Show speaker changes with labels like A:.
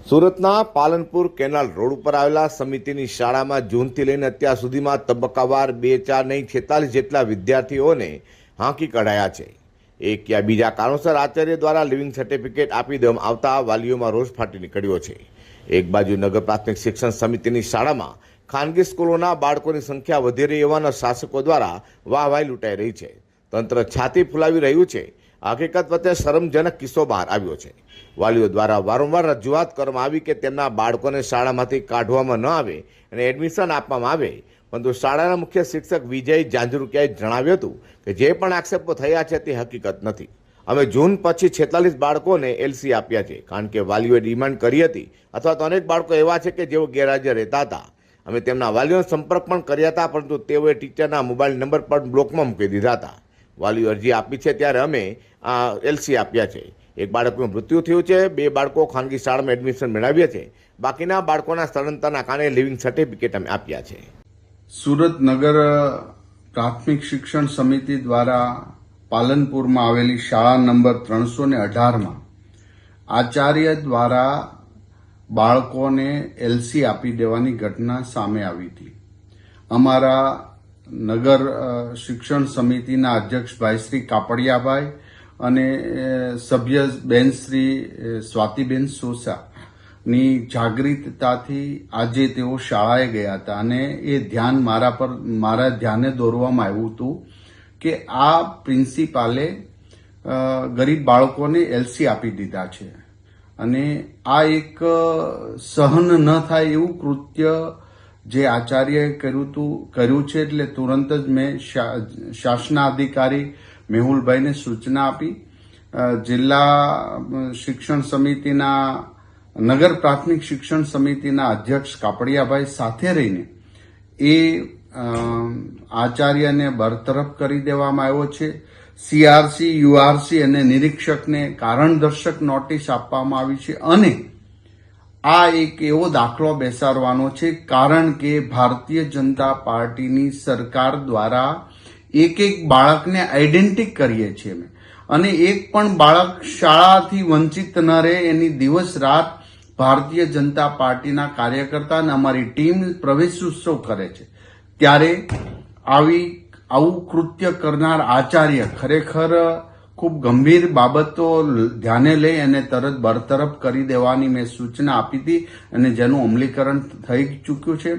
A: સુરતના Palanpur canal road ઉપર આવેલા સમિતિની શાળામાં જૂનથી લઈને અત્યાર સુધીમાં તબક્કાવાર 2 4 નહીં 46 જેટલા વિદ્યાર્થીઓને હાંકી કઢાયા છે। એક યા બીજા કારણોસર આચાર્ય દ્વારા લિવિંગ સર્ટિફિકેટ આપી દેવામાં આવતા વાલીઓમાં રોષ ફાટી નીકળ્યો છે। એક બાજુ નગર પ્રાથમિક શિક્ષણ સમિતિની શાળામાં ખાનગી સ્કૂલોના બાળકોની સંખ્યા વધી રહી હોવાના શાસકો દ્વારા વાહવાહી લૂંટાઈ રહી છે। તંત્ર છાતી ફૂલાવી રહ્યું છે। હકીકત વચ્ચે શરમજનક કિસ્સો બહાર આવ્યો છે। વાલીઓ દ્વારા વારંવાર રજૂઆત કરવામાં આવી કે તેમના બાળકોને શાળામાંથી કાઢવામાં ન આવે અને એડમિશન આપવામાં આવે, પરંતુ શાળાના મુખ્ય શિક્ષક વિજય જાંજરૂકિયાએ જણાવ્યું હતું કે જે પણ આક્ષેપો થયા છે તે હકીકત નથી। અમે જૂન પછી 46 બાળકોને એલસી આપ્યા છે, કારણ કે વાલીઓએ ડિમાન્ડ કરી હતી, અથવા તો અનેક બાળકો એવા છે કે જેઓ ગેરહાજર રહેતા હતા। અમે તેમના વાલીઓનો સંપર્ક પણ કર્યા હતા, પરંતુ તેઓએ ટીચરના મોબાઈલ નંબર પણ બ્લોકમાં મૂકી દીધા હતા। વાલીઓ અરજી આપી છે ત્યારે અમે એલસી આપ્યા છે। એક બાળકનું મૃત્યુ થયું છે, 2 બાળકો ખાનગી શાળામાં એડમિશન મેળવ્યા છે, બાકીના બાળકોના સ્થળાંતરના કારણે લિવિંગ સર્ટિફિકેટ અમે આપ્યા છે।
B: સુરત નગર પ્રાથમિક શિક્ષણ સમિતિ દ્વારા પાલનપુરમાં આવેલી શાળા નંબર 318માં આચાર્ય દ્વારા બાળકોને એલસી આપી દેવાની ઘટના સામે આવી હતી। અમારા નગર શિક્ષણ સમિતિના અધ્યક્ષ ભાઈ શ્રી કાપડિયાભાઈ અને સભ્ય બેન શ્રી સ્વાતિબેન સોસાની જાગૃતતાથી આજે તેઓ શાળાએ ગયા હતા અને એ ધ્યાન મારા ધ્યાને દોરવામાં આવ્યું હતું કે આ પ્રિન્સિપાલે ગરીબ બાળકોને એલસી આપી દીધા છે અને આ એક સહન ન થાય એવું કૃત્ય જે આચાર્યએ કર્યું છે। એટલે તુરંત જ મેં શાસનાધિકારી મેહુલભાઈને સૂચના આપી। જિલ્લા શિક્ષણ સમિતિના નગર પ્રાથમિક શિક્ષણ સમિતિના અધ્યક્ષ કાપડિયાભાઈ સાથે રહીને એ આચાર્યને બરતરફ કરી દેવામાં આવ્યો છે। સીઆરસી, યુઆરસી અને નિરીક્ષકને કારણદર્શક નોટિસ આપવામાં આવી છે અને આ એક એવો દાખલો બેસાડવાનો છે, કારણ કે ભારતીય જનતા પાર્ટીની સરકાર દ્વારા એક બાળકને આઈડેન્ટિટી કરીએ છીએ અમે, અને એક પણ બાળક શાળાથી વંચિત ન રહે એની દિવસ રાત ભારતીય જનતા પાર્ટીના કાર્યકર્તા અને અમારી ટીમ પ્રવેશ ઉત્સવ કરે છે। ત્યારે આવું કૃત્ય કરનાર આચાર્ય ખરેખર ખૂબ ગંભીર બાબતો ધ્યાને લઈ અને તરત બરતરફ કરી દેવાની મેં સૂચના આપી હતી અને જેનું અમલીકરણ થઈ ચૂક્યું છે।